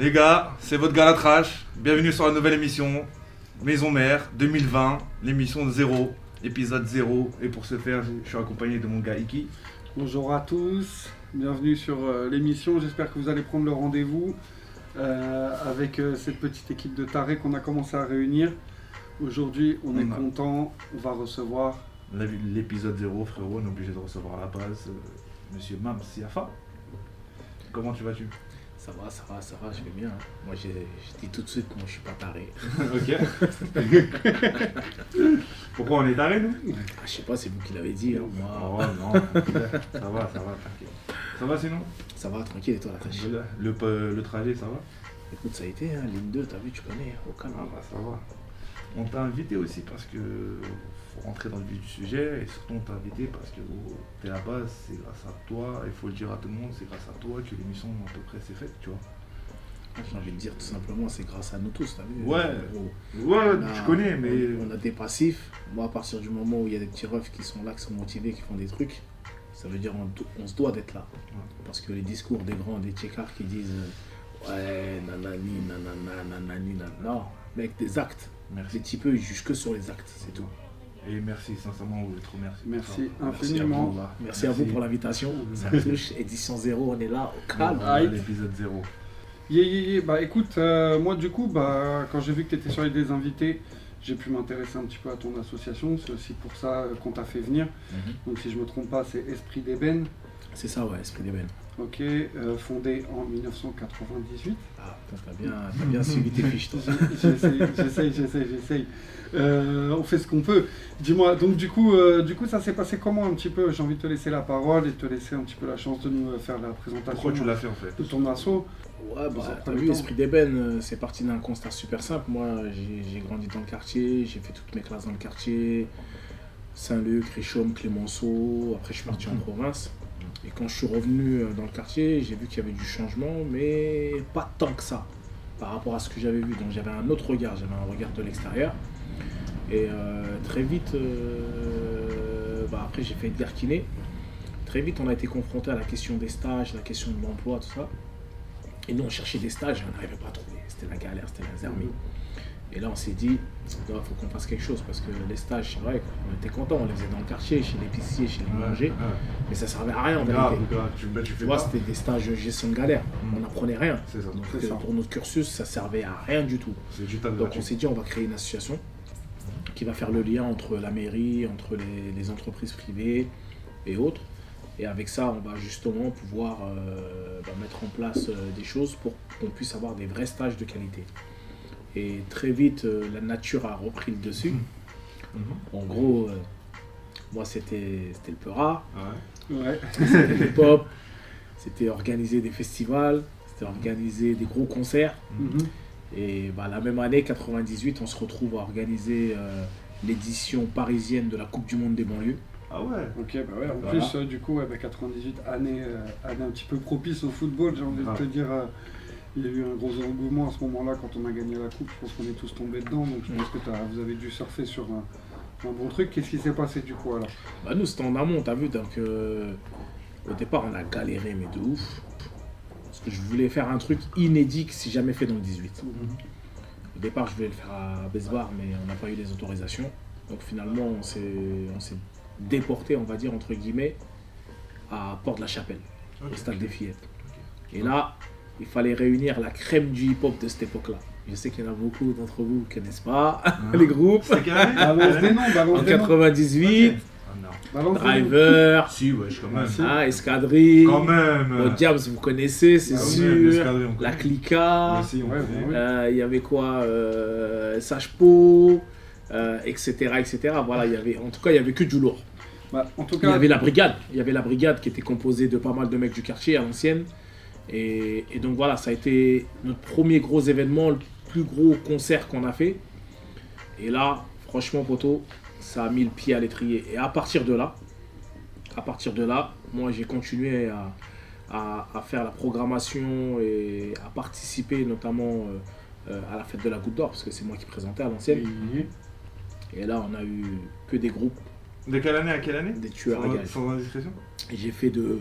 Les gars, c'est votre gala trash. Bienvenue sur la nouvelle émission Maison Mère 2020, l'émission 0, épisode 0. Et pour ce faire, je suis accompagné de mon gars Iki. Bonjour à tous, bienvenue sur l'émission. J'espère que vous allez prendre le rendez-vous avec cette petite équipe de tarés qu'on a commencé à réunir. Aujourd'hui, on est content, on va recevoir l'épisode 0, frérot. On est obligé de recevoir à la base Monsieur Mams Siafa. Comment tu vas-tu? Ça va, je vais bien. Hein. Moi, je dis tout de suite que moi, je suis pas taré. Ok. Pourquoi on est taré, nous? Je sais pas, c'est vous qui l'avez dit. Hein. Moi... Oh non, ça va, tranquille. Ça va sinon? Ça va, tranquille, et toi, la tâche? Le trajet, ça va? Écoute, ça a été, hein, ligne 2, t'as vu, tu connais, au calme. Ah bah ça va. On t'a invité aussi parce que faut rentrer dans le vif du sujet et surtout on t'a invité parce que t'es à la base, c'est grâce à toi, il faut le dire à tout le monde, c'est grâce à toi que l'émission à peu près s'est faite, tu vois. J'ai envie de dire tout simplement, c'est grâce à nous tous, t'as vu? Ouais, je connais, mais... On a des passifs. Moi, à partir du moment où il y a des petits refs qui sont là, qui sont motivés, qui font des trucs, ça veut dire on se doit d'être là. Ouais. Parce que les discours des grands, des tchécards qui disent ouais, nanani, nanana, nanani, nanana. Non, mais avec des actes. Merci. Les petits peu, ils jugent que sur les actes, c'est tout. Et merci, sincèrement, vous êtes trop merci. Merci infiniment. Merci à vous pour l'invitation. Ça touche, édition 0, on est là, au calme. L'épisode 0. Bah écoute, moi du coup, quand j'ai vu que tu étais sur les des invités, j'ai pu m'intéresser un petit peu à ton association. C'est aussi pour ça qu'on t'a fait venir. Donc si je me trompe pas, c'est Esprit d'Ébène. C'est ça, ouais, Esprit d'Ébène. Ok, fondé en 1998. Ah, t'as bien suivi tes fiches, toi. J'essaye. On fait ce qu'on peut. Dis-moi, donc du coup, ça s'est passé comment un petit peu? J'ai envie de te laisser la parole et de te laisser un petit peu la chance de nous faire la présentation. Pourquoi tu l'as fait en fait? De ton asso. Ouais, t'as vu, Esprit d'Ébène, c'est parti d'un constat super simple. Moi, j'ai grandi dans le quartier, j'ai fait toutes mes classes dans le quartier. Saint-Luc, Richomme, Clémenceau. Après, je suis parti en province. Et quand je suis revenu dans le quartier, j'ai vu qu'il y avait du changement, mais pas tant que ça par rapport à ce que j'avais vu. Donc j'avais un autre regard, j'avais un regard de l'extérieur. Et très vite, après j'ai fait Edgar Kiné. Très vite, on a été confronté à la question des stages, la question de l'emploi, tout ça. Et nous, on cherchait des stages et on n'arrivait pas à trouver. C'était la galère, c'était la zermie. Et là, on s'est dit, il faut qu'on fasse quelque chose parce que les stages, c'est vrai, on était contents, on les faisait dans le quartier, chez l'épicier, chez les boulangers, mais ça servait à rien en vérité. Tu vois, c'était des stages de gestion de galère, on n'apprenait rien. C'est ça. Donc, pour notre cursus, ça servait à rien du tout. Donc, on s'est dit, on va créer une association qui va faire le lien entre la mairie, entre les entreprises privées et autres. Et avec ça, on va justement pouvoir mettre en place des choses pour qu'on puisse avoir des vrais stages de qualité. Et très vite, la nature a repris le dessus. En gros, moi, c'était le Peura, c'était le pop, c'était organiser des festivals, c'était organiser des gros concerts. Et la même année, 98, on se retrouve à organiser l'édition parisienne de la Coupe du Monde des banlieues. Ah ouais, ok, en plus, du coup, 98, année un petit peu propice au football, j'ai envie de te dire. Il y a eu un gros engouement à ce moment-là quand on a gagné la coupe. Je pense qu'on est tous tombés dedans. Donc je pense que vous avez dû surfer sur un bon truc. Qu'est-ce qui s'est passé du coup alors? Nous, c'était en amont, t'as vu. Donc au départ, on a galéré, mais de ouf. Parce que je voulais faire un truc inédit si jamais fait dans le 18. Au départ, je voulais le faire à Besbar, mais on n'a pas eu les autorisations. Donc finalement, on s'est déporté, on va dire, entre guillemets, à Port-de-la-Chapelle, au stade des Fillettes. Et là, il fallait réunir la crème du hip-hop de cette époque-là. Je sais qu'il y en a beaucoup d'entre vous qui ne connaissent pas les groupes. C'est quelle année? Balance des noms, en 98, Driver, Escadrille, quand même. Diams, vous connaissez, c'est sûr. La Clica, il y avait quoi, Sage-Po, etc. Voilà, en tout cas, il y avait que du lourd. En tout cas, il y avait la brigade qui était composée de pas mal de mecs du quartier à l'ancienne. Et donc voilà, ça a été notre premier gros événement, le plus gros concert qu'on a fait. Et là, franchement, poto, ça a mis le pied à l'étrier. Et à partir de là, moi j'ai continué à faire la programmation et à participer notamment à la fête de la Goutte d'Or, parce que c'est moi qui présentais à l'ancienne. Et là, on a eu que des groupes. De quelle année à quelle année? Des tueurs à gages. Sans indiscrétion? J'ai fait de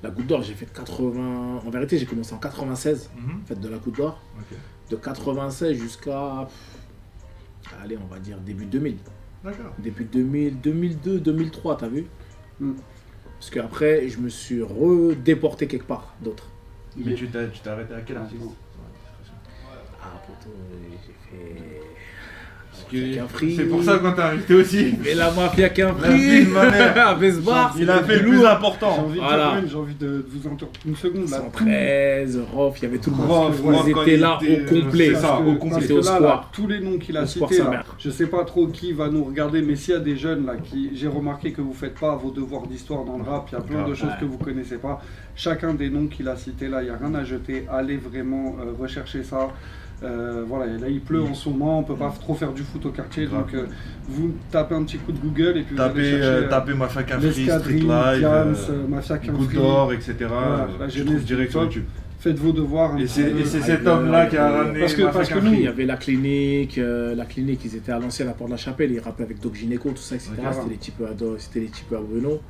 La Goutte d'Or, j'ai fait de 80... En vérité, j'ai commencé en 96, fête de la Goutte d'Or. De 96 jusqu'à... Allez, on va dire début 2000. D'accord. Début 2000, 2002, 2003, t'as vu? Parce qu'après, je me suis redéporté quelque part d'autre. Mais tu t'es arrêté à quel artiste? Ah, poto, j'ai fait... C'est pour ça qu'on t'a invité aussi. Mais la mafia qu'un prix. À Besbar, il a fait le plus important. J'ai envie de vous interrompre une seconde. 113, Rof, il y avait tout le monde. Ils étaient là au complet. C'est ça, au complet. C'était au square. Tous les noms qu'il a cités, là, je sais pas trop qui va nous regarder, mais s'il y a des jeunes là qui, j'ai remarqué que vous faites pas vos devoirs d'histoire dans le rap, il y a plein de choses que vous connaissez pas. Chacun des noms qu'il a cités là, il n'y a rien à jeter. Allez vraiment rechercher ça. Voilà, là il pleut en ce moment, on peut pas trop faire du foot au quartier, donc vous tapez un petit coup de Google et puis vous allez chercher tapez Mafia qu'un free, Street Live, Mafia qu'un Goutte d'Or, etc. Je trouve direct sur YouTube. Faites vos devoirs. Et c'est cet homme-là qui a ramené parce que nous, il y avait la clinique, ils étaient à l'ancienne à Port-de-la-Chapelle, ils rappaient avec Doc Gynéco, tout ça, etc. C'était les types à Bruno.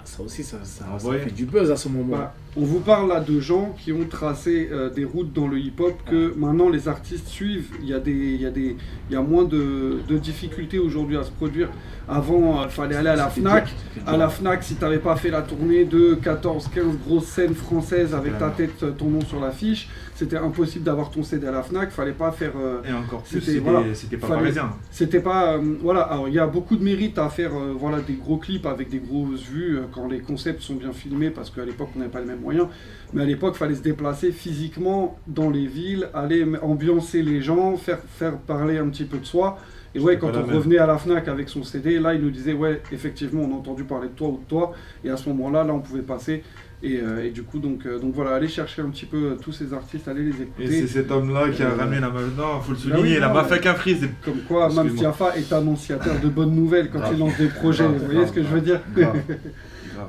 Ça aussi, ça fait du buzz à ce moment. Bah, on vous parle là de gens qui ont tracé des routes dans le hip-hop que maintenant les artistes suivent. Il y a moins de difficultés aujourd'hui à se produire. Avant, il fallait aller à la FNAC. À la FNAC, si tu n'avais pas fait la tournée de 14-15 grosses scènes françaises avec ta tête, ton nom sur l'affiche, c'était impossible d'avoir ton CD à la FNAC. Fallait pas faire... Et encore plus, c'était pas parisien. C'était pas... voilà, alors il y a beaucoup de mérite à faire voilà, des gros clips avec des grosses vues quand les concepts sont bien filmés, parce qu'à l'époque, on n'avait pas les mêmes moyens. Mais à l'époque, il fallait se déplacer physiquement dans les villes, aller ambiancer les gens, faire parler un petit peu de soi. Et ouais, quand on revenait à la FNAC avec son CD, là, il nous disait, ouais, effectivement, on a entendu parler de toi ou de toi. Et à ce moment-là, là, on pouvait passer. Et du coup, donc voilà, allez chercher un petit peu tous ces artistes, allez les écouter. Et c'est cet homme-là qui a ramené la... Non, faut le souligner, il a pas fait qu'un free. Comme quoi, Mame Tiafa est annonciateur de bonnes nouvelles quand il lance des projets. Vous voyez ce que je veux dire?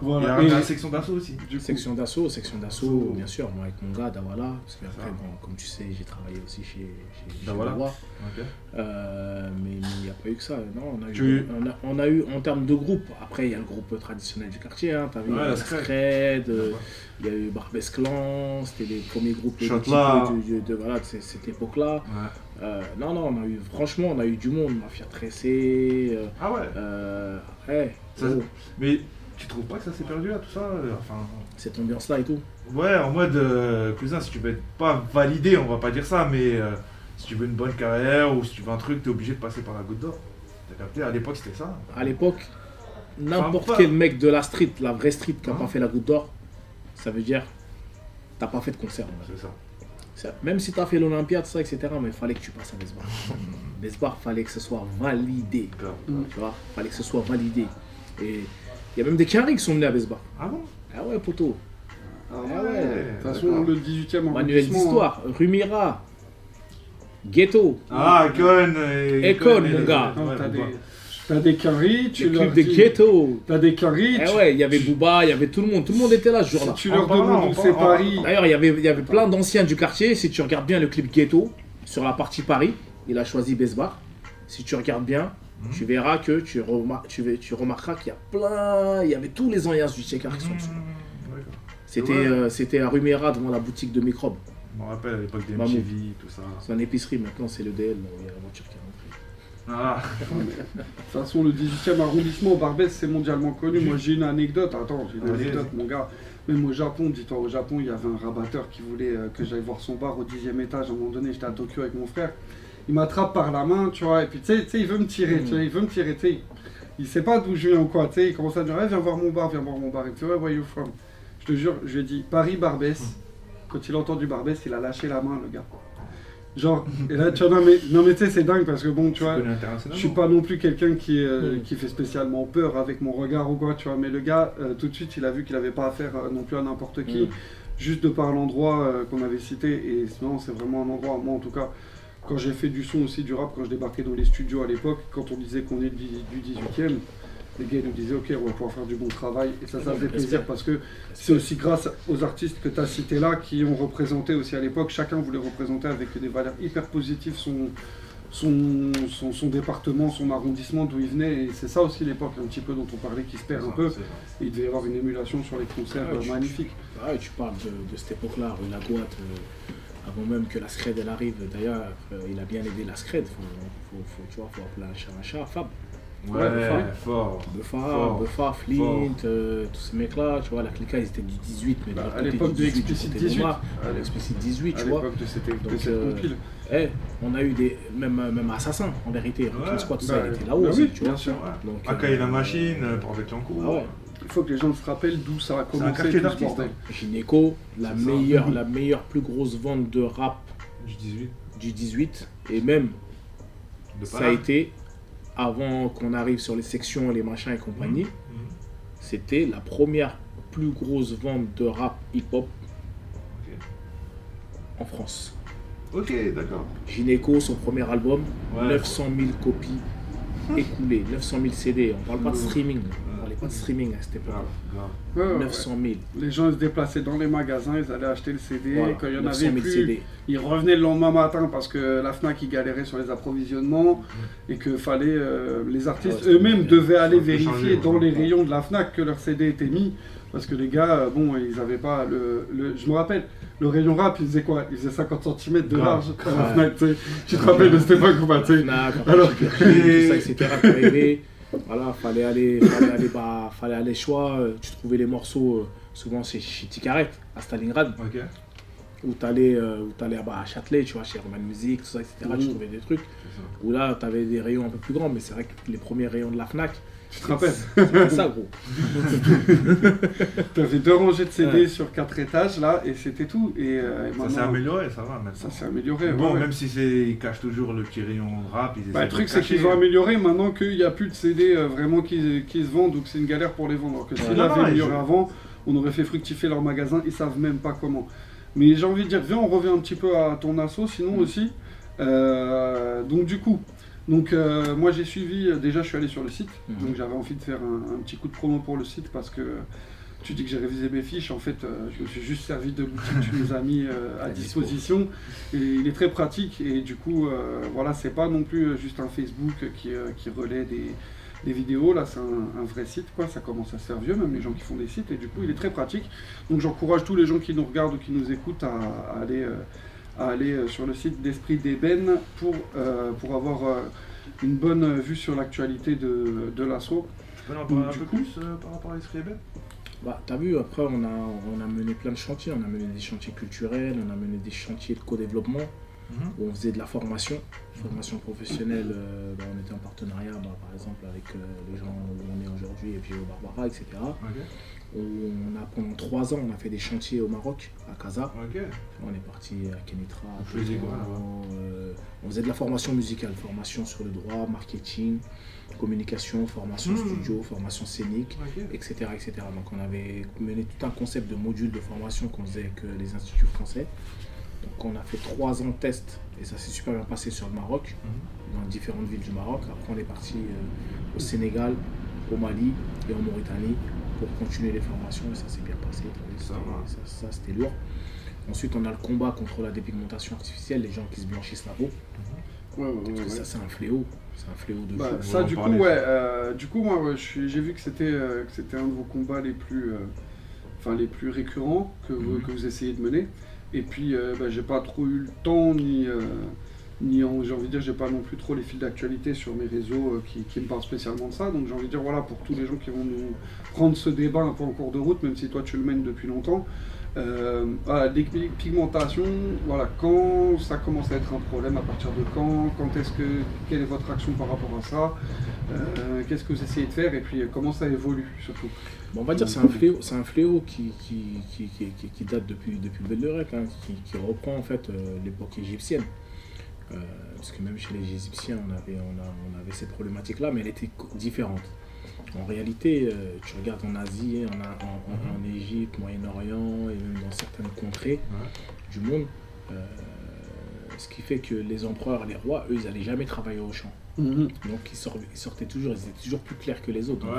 Voilà. Il y a une section d'assaut aussi. Section d'assaut, bien sûr, moi avec mon gars Dawala, parce qu'après, bon, comme tu sais, j'ai travaillé aussi chez Dawala. Mais il n'y a pas eu que ça. Non, on a eu en termes de groupe, après il y a le groupe traditionnel du quartier, hein, t'as vu, Scred, il y a eu Barbès Clan, c'était les premiers groupes de cette époque-là. Non, franchement, on a eu du monde, Mafia Tressé. Mais tu trouves pas que ça s'est perdu là, tout ça cette ambiance-là et tout? Ouais, en mode cousin, si tu veux être pas validé, on va pas dire ça, mais si tu veux une bonne carrière ou si tu veux un truc, t'es obligé de passer par la Goutte d'Or. T'as capté? À l'époque, c'était ça. À l'époque, n'importe quel mec de la street, la vraie street, qui a pas fait la Goutte d'Or, ça veut dire t'as pas fait de concert. C'est ça. Même si t'as fait l'Olympiade, ça, etc., mais il fallait que tu passes à Besbar. Besbar, fallait que ce soit validé. Tu vois, fallait que ce soit validé. Et il y a même des carrés qui sont venus à Besbar. Ah bon? Ah ouais, poto. De toute façon, le 18e arrondissement... Manuel d'Histoire, Rumira, Ghetto. Econ, mon gars. T'as des carrés, tu leur dis... Ghetto. T'as des carrés. Il y avait Booba, il y avait tout le monde. Tout le monde était là ce jour-là. Si tu leur demandes où c'est Paris... D'ailleurs, il y avait plein d'anciens du quartier. Si tu regardes bien le clip Ghetto, sur la partie Paris, il a choisi Besbar. Si tu regardes bien, tu verras que tu remarqueras qu'il y a plein, il y avait tous les anciens du Tchèque qui sont dessus. C'était à Rumira devant la boutique de Microbe. Je me rappelle à l'époque des MTV, tout ça. C'est une épicerie, maintenant c'est le DL, il y a la voiture qui est rentrée. De toute façon, le 18e arrondissement, Barbès, c'est mondialement connu. Moi j'ai une anecdote, mon gars. Même au Japon, dis-toi, au Japon, il y avait un rabatteur qui voulait que j'aille voir son bar au 10e étage. À un moment donné, j'étais à Tokyo avec mon frère. Il m'attrape par la main, tu vois, et puis tu sais, il veut me tirer, tu sais. Il sait pas d'où je viens ou quoi, tu sais, il commence à dire, viens voir mon bar. Il me dit, where you from? Je te jure, je lui ai dit, Paris, Barbès. Quand il a entendu Barbès, il a lâché la main, le gars. Genre, et là, tu vois, non mais tu sais, c'est dingue parce que bon, tu vois, je suis pas non plus quelqu'un qui fait spécialement peur avec mon regard ou quoi, tu vois, mais le gars, tout de suite, il a vu qu'il avait pas affaire non plus à n'importe qui, juste de par l'endroit qu'on avait cité, et sinon, c'est vraiment un endroit, moi en tout cas, quand j'ai fait du son aussi, du rap, quand je débarquais dans les studios à l'époque, quand on disait qu'on est du 18e, les gars nous disaient ok, on va pouvoir faire du bon travail, et ça faisait plaisir parce que c'est aussi grâce aux artistes que tu as cités là qui ont représenté aussi à l'époque, chacun voulait représenter avec des valeurs hyper positives son département, son arrondissement, d'où il venait. Et c'est ça aussi l'époque un petit peu dont on parlait qui se perd un peu. Et il devait y avoir une émulation sur les concerts magnifiques. Tu parles de cette époque-là, rue Lagoate, avant même que la Scred elle arrive. D'ailleurs, il a bien aidé la Scred. Faut appeler un chat, Fab. Fort. Buffa, Flint, tous ces mecs-là, tu vois, la Clica, ils étaient du 18, mais à l'époque de Explicit 18. À l'Explicit 18, tu vois. À l'époque de cette compile. On a eu même Assassin, en vérité. Rock'n'Roll Squad, tout ça, il était là-haut aussi, tu vois. Donc, Akai la machine, pour avec Yankou. Il faut que les gens se rappellent d'où ça a commencé. C'est un quartier d'artistes. Gynéco, la meilleure plus grosse vente de rap du 18. Et même, ça a été, avant qu'on arrive sur les sections, les machins et compagnie, c'était la première plus grosse vente de rap hip-hop en France. Ok, d'accord. Gynéco, son premier album, 900 000 copies écoulées, 900 000 CD. On parle pas de streaming. Pas de streaming à cette époque. 900 000. Les gens ils se déplaçaient dans les magasins, ils allaient acheter le CD. Quand il y en avait plus, CD. Ils revenaient le lendemain matin parce que la Fnac ils galérait sur les approvisionnements et que fallait les artistes eux-mêmes devaient aller vérifier dans les rayons de la Fnac que leur CD était mis. Parce que les gars, ils n'avaient pas je me rappelle, le rayon rap, ils faisaient quoi? Ils faisaient 50 cm de large à la Fnac, tu te rappelles de cette époque ou pas? Alors, tout ça, etc. pour arriver. Voilà, fallait aller choix. Tu trouvais les morceaux, souvent c'est chez Tikaret, à Stalingrad. Où t'allais à Châtelet, tu vois, chez Roman Music, tout ça, etc. Tu trouvais des trucs. Où là, t'avais des rayons un peu plus grands, mais c'est vrai que les premiers rayons de la Fnac, tu te rappelles? C'était ça, gros. T'avais 2 rangées de CD sur 4 étages, là, et c'était tout. Et ça s'est amélioré, ça va maintenant. Ça s'est amélioré, bon, même si ils cachent toujours le petit rayon rap, le truc, c'est qu'ils ont amélioré maintenant qu'il n'y a plus de CD vraiment qui se vendent ou que c'est une galère pour les vendre. Alors que s'ils l'avaient amélioré avant, on aurait fait fructifier leur magasin, ils savent même pas comment. Mais j'ai envie de dire, viens, on revient un petit peu à ton asso, sinon aussi. Donc du coup, moi j'ai suivi, déjà je suis allé sur le site, donc j'avais envie de faire un petit coup de promo pour le site parce que tu dis que j'ai révisé mes fiches, en fait je me suis juste servi de l'outil que tu nous as mis à disposition et il est très pratique et du coup voilà, c'est pas non plus juste un Facebook qui relaie des vidéos, là c'est un vrai site quoi, ça commence à se faire vieux, même les gens qui font des sites et du coup il est très pratique, donc j'encourage tous les gens qui nous regardent ou qui nous écoutent à aller sur le site d'Esprit d'Ébène pour avoir une bonne vue sur l'actualité de l'assaut. Tu peux en parler un peu plus par rapport à l'Esprit d'Ébène? T'as vu, après on a mené plein de chantiers, on a mené des chantiers culturels, on a mené des chantiers de co-développement, où on faisait de la formation professionnelle, on était en partenariat par exemple avec les gens où on est aujourd'hui et puis au Barbara, etc. Pendant 3 ans, on a fait des chantiers au Maroc, à Casa. On est parti à Kenitra. On faisait de la formation musicale, formation sur le droit, marketing, communication, formation studio, formation scénique, etc., etc. Donc on avait mené tout un concept de module de formation qu'on faisait avec les instituts français. Donc on a fait 3 ans de tests et ça s'est super bien passé sur le Maroc, dans différentes villes du Maroc. Après on est parti au Sénégal, au Mali et en Mauritanie pour continuer les formations et ça s'est bien passé. Ça c'était lourd. Ensuite on a le combat contre la dépigmentation artificielle, les gens qui se blanchissent la peau. Parce que ça c'est un fléau. C'est un fléau de fou. Ça du coup, moi j'ai vu que c'était un de vos combats les plus récurrents que vous essayez de mener. Et puis j'ai pas trop eu le temps j'ai envie de dire, j'ai pas non plus trop les fils d'actualité sur mes réseaux qui me parlent spécialement de ça. Donc j'ai envie de dire, voilà, pour tous les gens qui vont nous prendre ce débat un peu en cours de route, même si toi tu le mènes depuis longtemps, dépigmentation, voilà, quand ça commence à être un problème, à partir de quelle est votre action par rapport à ça, qu'est-ce que vous essayez de faire et puis comment ça évolue surtout. On va dire c'est un fléau qui date depuis belle lurette, qui reprend en fait l'époque égyptienne. Parce que même chez les Égyptiens, on avait ces problématiques-là, mais elles étaient différentes. En réalité, tu regardes en Asie, en Égypte, Moyen-Orient et même dans certaines contrées du monde, ce qui fait que les empereurs, les rois, eux, ils n'allaient jamais travailler au champ. Donc ils sortaient toujours, ils étaient toujours plus clairs que les autres. Donc,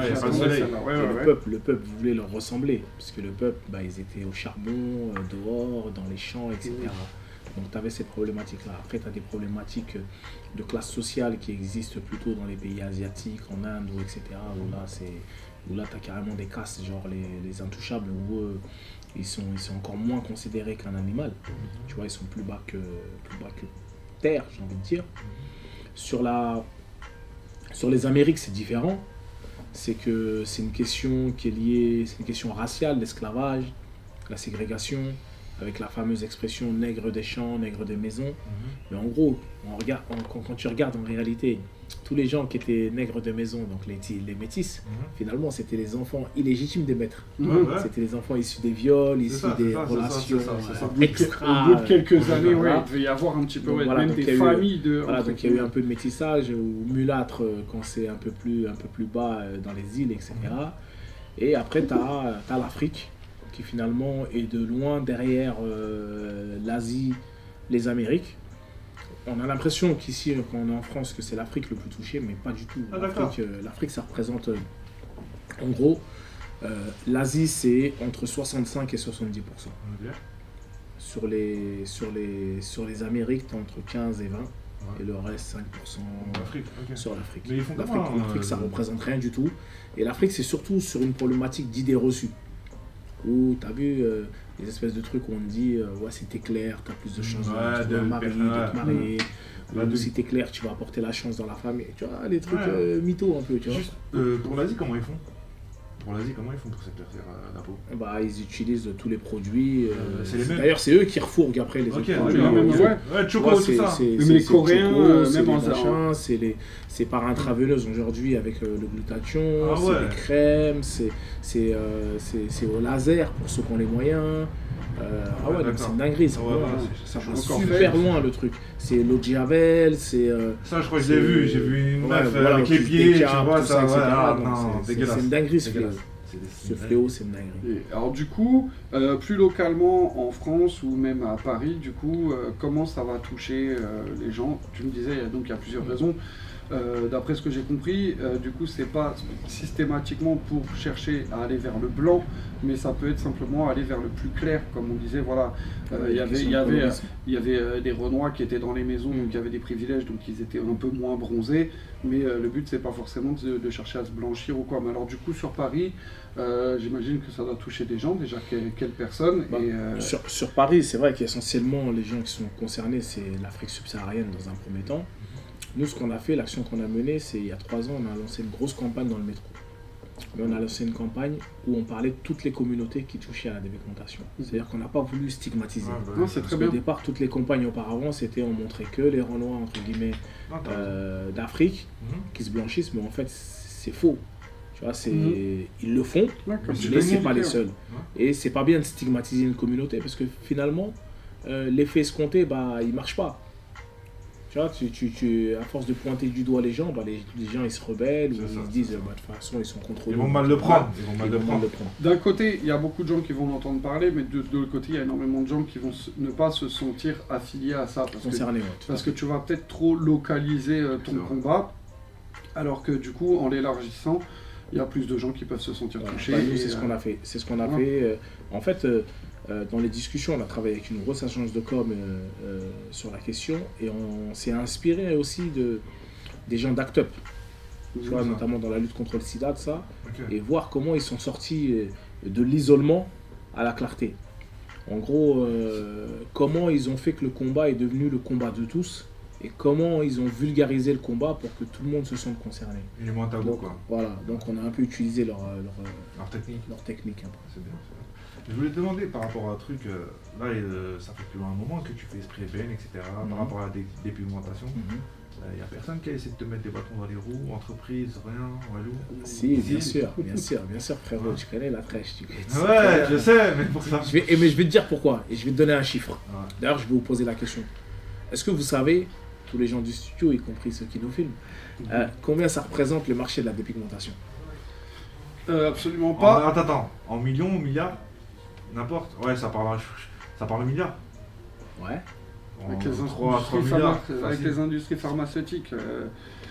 le peuple voulait leur ressembler, parce que le peuple, ils étaient au charbon, dehors, dans les champs, etc. Donc tu avais ces problématiques-là. Après, tu as des problématiques de classe sociale qui existent plutôt dans les pays asiatiques, en Inde, etc. Où là, tu as carrément des castes, genre les intouchables, où ils sont encore moins considérés qu'un animal. Tu vois, ils sont plus bas que terre, j'ai envie de dire. Sur les Amériques, c'est différent. C'est que c'est une question qui est liée, c'est une question raciale, l'esclavage, la ségrégation, avec la fameuse expression nègre des champs, nègre des maisons. Mais en gros, quand tu regardes en réalité, tous les gens qui étaient nègres de maison, donc les métis, finalement c'était les enfants illégitimes des maîtres. C'était les enfants issus des viols, issus des relations extra. Au bout de quelques années, il devait y avoir un petit peu même des familles de. Voilà, donc il y a eu un peu de métissage ou mulâtre quand c'est un peu plus bas dans les îles, etc. Et après tu as l'Afrique qui finalement est de loin derrière l'Asie, les Amériques. On a l'impression qu'ici, quand on est en France, que c'est l'Afrique le plus touché, mais pas du tout. L'Afrique, ça représente, en gros, l'Asie, c'est entre 65 et 70%. Sur les Amériques, tu entre 15 et 20, et le reste, 5% sur l'Afrique. Mais ils font comment, l'Afrique, ça représente rien du tout. Et l'Afrique, c'est surtout sur une problématique d'idées reçues. Où tu as vu des espèces de trucs où on te dit si t'es clair, tu as plus de chances de te marier, ou si t'es clair, tu vas apporter la chance dans la famille. Tu vois, les trucs mythos un peu. Tu vois. Juste, pour l'Asie, comment ils font pour s'éclaircir la peau? Ils utilisent tous les produits. C'est les mêmes. D'ailleurs, c'est eux qui refourguent après les autres produits. Choco, tout ça. Mais les Coréens, même en machin, c'est par intraveineuse aujourd'hui avec le glutathion, c'est les crèmes, c'est au laser pour ceux qui ont les moyens. Donc c'est une dinguerie, ça va super loin le truc. C'est l'eau de Javel, c'est. Ça, je crois que j'ai vu une meuf avec les pieds, tu vois, ça, c'est une dinguerie ce fléau. Ce fléau, c'est une dinguerie. Alors du coup, plus localement en France ou même à Paris, du coup, comment ça va toucher les gens? Tu me disais, il y a plusieurs raisons. D'après ce que j'ai compris, du coup, c'est pas systématiquement pour chercher à aller vers le blanc, mais ça peut être simplement aller vers le plus clair, comme on disait. Voilà, il y avait des Renois qui étaient dans les maisons, qui avaient des privilèges, donc ils étaient un peu moins bronzés. Mais le but, c'est pas forcément de chercher à se blanchir ou quoi. Mais alors, du coup, sur Paris, j'imagine que ça doit toucher des gens. Déjà, quelles personnes Sur Paris, c'est vrai qu'essentiellement, les gens qui sont concernés, c'est l'Afrique subsaharienne dans un premier temps. Nous, ce qu'on a fait, l'action qu'on a menée, c'est il y a 3 ans, on a lancé une grosse campagne dans le métro. Mais on a lancé une campagne où on parlait de toutes les communautés qui touchaient à la dépigmentation. C'est-à-dire qu'on n'a pas voulu stigmatiser. Non, c'est très bien. Au départ, toutes les campagnes auparavant, c'était on montrait que les Renois, entre guillemets, d'Afrique qui se blanchissent, mais en fait, c'est faux. Tu vois, ils le font, mais c'est pas les seuls. Et c'est pas bien de stigmatiser une communauté parce que finalement, l'effet escompté, il marche pas. Tu vois, à force de pointer du doigt les gens, les gens ils se rebellent, ils se disent de toute façon ils sont contre nous. Ils vont mal le prendre. D'un côté, il y a beaucoup de gens qui vont en entendre parler, mais de l'autre côté, il y a énormément de gens qui vont ne pas se sentir affiliés à ça. Parce que tu vas peut-être trop localiser ton combat, alors que du coup, en l'élargissant, il y a plus de gens qui peuvent se sentir touchés. Nous, c'est ce qu'on a fait. C'est ce qu'on a fait. En fait, dans les discussions, on a travaillé avec une grosse agence de com sur la question et on s'est inspiré aussi des gens d'Act Up, notamment dans la lutte contre le sida, et voir comment ils sont sortis de l'isolement à la clarté. En gros, comment ils ont fait que le combat est devenu le combat de tous et comment ils ont vulgarisé le combat pour que tout le monde se sente concerné. Il est moins tabou, quoi. Voilà, donc on a un peu utilisé leur technique. C'est bien. Je voulais te demander par rapport à un truc, là ça fait depuis un moment que tu fais spray Ben, etc. Par rapport à la dépigmentation, il n'y a personne qui a essayé de te mettre des bâtons dans les roues, entreprise, rien, Walou? Si, bien sûr frérot, tu connais la trèche. Ouais, je sais, mais pour ça. Mais je vais te dire pourquoi, et je vais te donner un chiffre. D'ailleurs, je vais vous poser la question. Est-ce que vous savez, tous les gens du studio, y compris ceux qui nous filment, combien ça représente le marché de la dépigmentation? Absolument pas. Attends, en millions, milliards? N'importe. Ouais, ça parle milliards. Ouais. Avec les industries pharmaceutiques.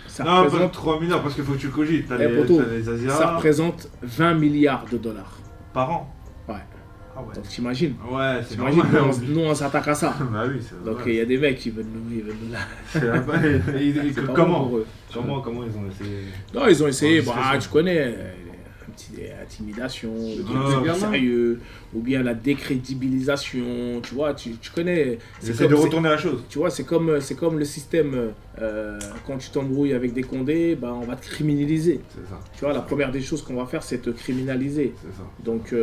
Ça représente 3 milliards parce qu'il faut que tu cogites. T'as les Asiatiques. Ça représente 20 milliards de dollars. Par an? Ouais. Ah ouais. Donc t'imagines. Ouais, c'est t'imagines, normal. nous on s'attaque à ça. Bah oui, c'est Donc il y a des mecs qui veulent nous Comment ils ont essayé? Non, ils ont essayé, tu connais, un petit intimidation, le truc sérieux, ou bien la décrédibilisation, tu vois, tu connais. J'essaie de retourner la chose. Tu vois, c'est comme le système, quand tu t'embrouilles avec des condés, on va te criminaliser. C'est ça. Tu vois, la première des choses qu'on va faire, c'est te criminaliser. C'est ça. Donc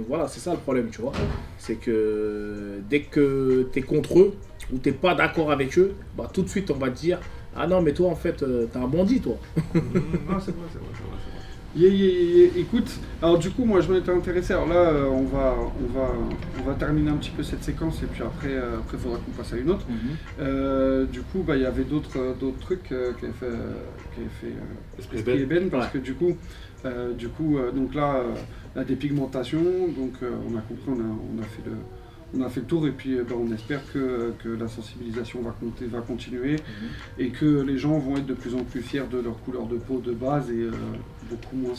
voilà, c'est ça le problème, tu vois. C'est que dès que tu es contre eux, ou tu n'es pas d'accord avec eux, tout de suite on va te dire, ah non, mais toi en fait, t'es un bandit, toi. Non, c'est vrai. Écoute, alors du coup moi je m'étais intéressé, alors là on va terminer un petit peu cette séquence et puis après il faudra qu'on passe à une autre. Du coup il y avait d'autres trucs qu'avait fait Esprit Eben parce que du coup donc là la dépigmentation, donc on a compris, on a fait le tour et puis on espère que la sensibilisation va continuer et que les gens vont être de plus en plus fiers de leur couleur de peau de base et beaucoup moins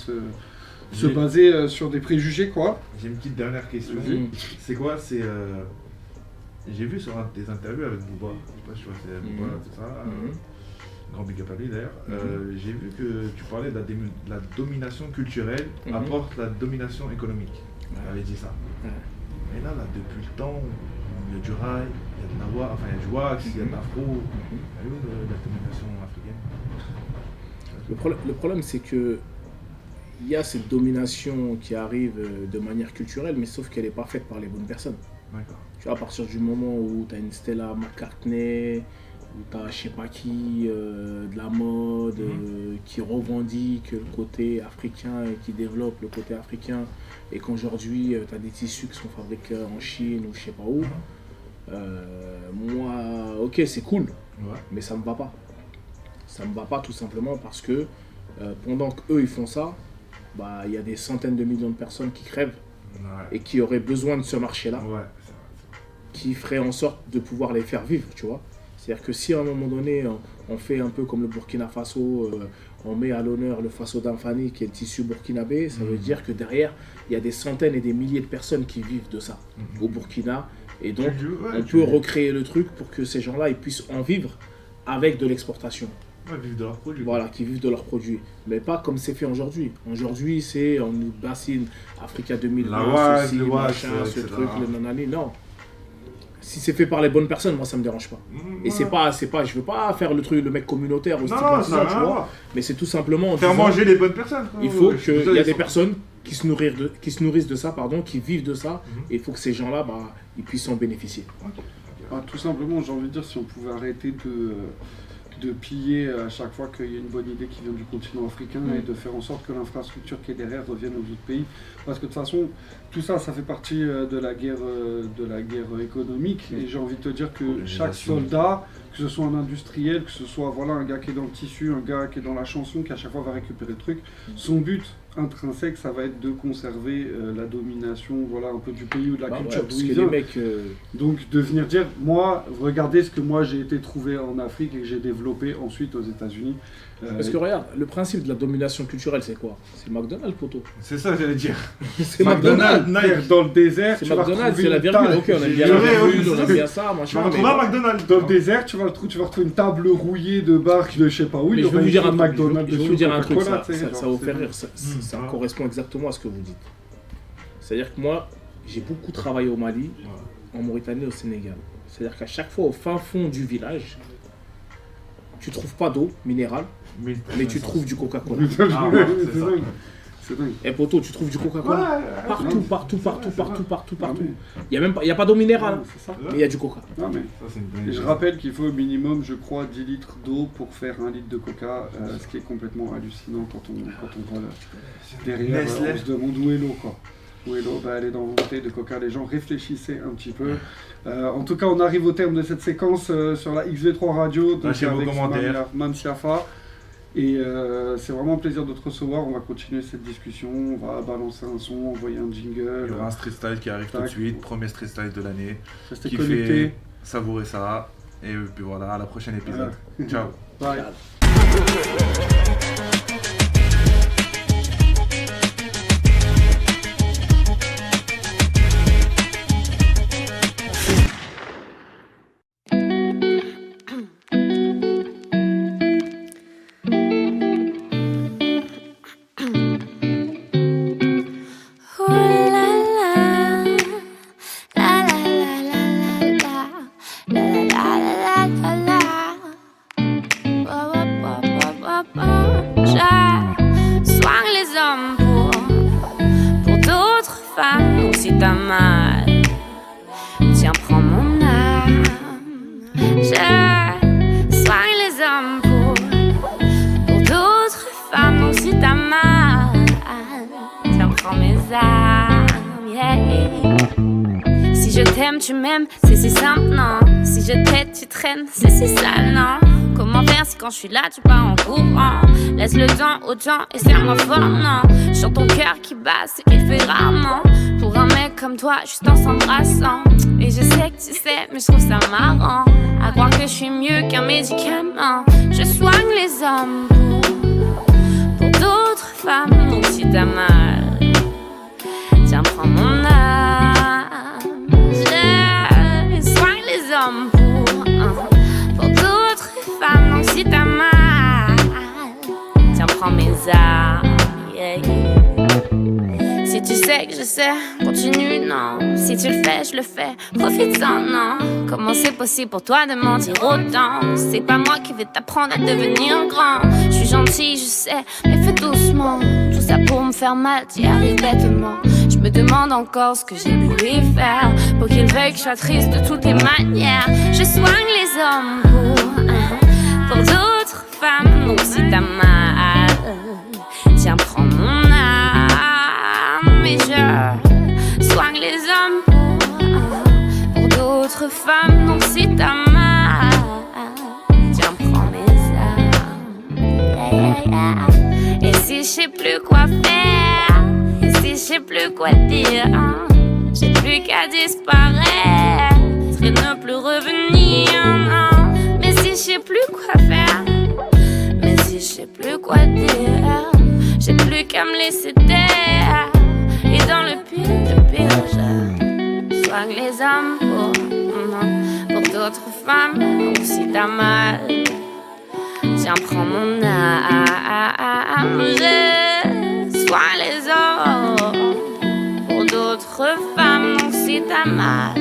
se baser sur des préjugés, quoi. J'ai une petite dernière question. C'est quoi? J'ai vu sur des interviews avec Booba, je sais pas si tu vois, c'est Booba, tout ça, grand big up à lui d'ailleurs. J'ai vu que tu parlais de la domination culturelle apporte la domination économique. Tu avais dit ça. Et là, depuis le temps, il y a du rail, il y a de la voix, enfin il y a du wax, il y a de l'afro. Elle est où la domination africaine? Le problème, c'est que il y a cette domination qui arrive de manière culturelle, mais sauf qu'elle n'est pas faite par les bonnes personnes. D'accord. Tu vois, à partir du moment où tu as une Stella McCartney, où tu as je sais pas qui, de la mode, qui revendique le côté africain et qui développe le côté africain, et qu'aujourd'hui tu as des tissus qui sont fabriqués en Chine ou je sais pas où, moi, ok, c'est cool, mais ça me va pas. Ça me va pas tout simplement parce que pendant qu'eux ils font ça, il y a des centaines de millions de personnes qui crèvent et qui auraient besoin de ce marché-là, qui ferait en sorte de pouvoir les faire vivre, tu vois. C'est-à-dire que si à un moment donné, on fait un peu comme le Burkina Faso, on met à l'honneur le Faso d'Anfani qui est le tissu burkinabé, ça veut dire que derrière, il y a des centaines et des milliers de personnes qui vivent de ça au Burkina. Et donc, on peut recréer le truc pour que ces gens-là ils puissent en vivre avec de l'exportation. Vivre de leurs produits. Voilà, qui vivent de leurs produits. Mais pas comme c'est fait aujourd'hui. Aujourd'hui, on nous bassine Africa 2020, ceci, machin, ce truc, le nanani. Non. Si c'est fait par les bonnes personnes, moi ça me dérange pas. Et c'est pas, je veux pas faire le truc, le mec communautaire ou stigmatisant, tu vois. Mais c'est tout simplement. Faire manger les bonnes personnes. Il faut qu'il y a des personnes qui se nourrissent de ça, qui vivent de ça. Et il faut que ces gens-là, ils puissent en bénéficier. Tout simplement, j'ai envie de dire, si on pouvait arrêter de piller à chaque fois qu'il y a une bonne idée qui vient du continent africain et de faire en sorte que l'infrastructure qui est derrière revienne aux autres pays. Parce que de toute façon, tout ça, ça fait partie de la guerre économique. Et j'ai envie de te dire que chaque soldat, que ce soit un industriel, que ce soit un gars qui est dans le tissu, un gars qui est dans la chanson, qui à chaque fois va récupérer le truc, son but intrinsèque, ça va être de conserver la domination, un peu du pays ou de la culture d'où il vient. Donc de venir dire, moi, regardez ce que moi j'ai été trouvé en Afrique et que j'ai développé ensuite aux États-Unis. Parce que regarde, le principe de la domination culturelle, c'est quoi? C'est McDonald's, poteau. C'est ça, j'allais dire. C'est McDonald's. Dans le désert, c'est McDonald's, c'est la virgule. Ok, on aime bien la virgule, on aime bien ça, machin. Tu vas retrouver un McDonald's. Dans le désert, tu vas retrouver une table rouillée de barques de je sais pas où. Mais je vais vous dire un truc, ça va vous faire rire. Ça correspond exactement à ce que vous dites. C'est-à-dire que moi, j'ai beaucoup travaillé au Mali, en Mauritanie et au Sénégal. C'est-à-dire qu'à chaque fois, au fin fond du village, tu trouves pas d'eau minérale, mais tu trouves du Coca-Cola. C'est dingue. Et poto, tu trouves du Coca-Cola partout. Il n'y a pas d'eau minérale, mais il y a du Coca. Et je rappelle qu'il faut au minimum, je crois, 10 litres d'eau pour faire 1 litre de Coca, ce qui est complètement hallucinant quand on voit derrière, on se demande où est l'eau, quoi. Où est l'eau? Elle est dans la bouteille de Coca. Les gens réfléchissez un petit peu. En tout cas, on arrive au terme de cette séquence sur la XV3 Radio, donc avec Mansiafa. Et c'est vraiment un plaisir de te recevoir. On va continuer cette discussion. On va balancer un son, envoyer un jingle. Il y aura un street style qui arrive tout de suite. Premier street style de l'année. Restez connectés. Savourer ça. Et puis voilà, à la prochaine épisode. Ciao. Bye. t'aime, tu m'aimes, c'est si simple, non. Si je t'aide, tu traînes, c'est si sale, non. Comment faire si quand je suis là, tu pars en courant? Laisse le temps au temps et serre-moi fort, non. Sur ton cœur qui bat, ce qu'il fait rarement. Pour un mec comme toi, juste en s'embrassant. Et je sais que tu sais, mais je trouve ça marrant. À croire que je suis mieux qu'un médicament. Je soigne les hommes pour d'autres femmes. Donc si t'as mal, tiens, prends mon âme. Je soigne les hommes pour d'autres femmes. Donc si t'as mal, tiens, prends mes armes. Yeah, yeah. Si tu sais que je sais, continue, non. Si tu le fais, je le fais, profite-en, non. Comment c'est possible pour toi de mentir autant? C'est pas moi qui vais t'apprendre à devenir grand. Je suis gentille, je sais, mais fais doucement. Tout ça pour me faire mal, t'y arrives bêtement. Je me demande encore ce que j'ai pu lui faire pour qu'il veuille que je sois triste de toutes les manières. Je soigne les hommes pour d'autres femmes. Donc si t'as mal, tiens, prends mon âme. Et je soigne les hommes pour d'autres femmes. Donc si t'as mal, tiens, prends mes armes. Et si je sais plus quoi faire, et si je sais plus quoi dire, j'ai plus qu'à disparaître et ne plus revenir, non. Mais si je sais plus quoi faire, mais si je sais plus quoi dire, j'ai plus qu'à me laisser taire. Et dans le pire, je soigne les hommes pour d'autres femmes. Donc si t'as mal, tiens, prends mon âme. Je soigne les hommes pour d'autres femmes. Donc si t'as mal,